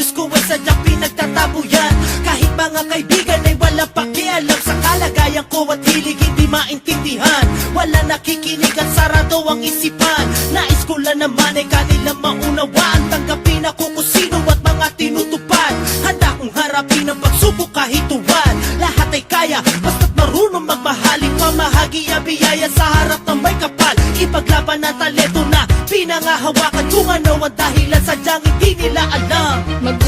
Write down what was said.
Diyos ko ay sadyang pinagtatabuyan. Kahit mga kaibigan ay walang pakialam sa kalagayan ko at hilig hindi maintindihan. Wala nakikinig at sarado ang isipan. Nais ko lang naman ay kanilang maunawaan. Tanggapin ako kung sino at mga tinutupad. Handa kong harapin ang pagsubok kahit tuwan. Lahat ay kaya, basta't marunong magmahaling mamahagi ang biyaya sa harap ng may kapal. Ipaglaban ang talento na pinangahawakan kung ano ang dahilan sadyang hindi nila alam.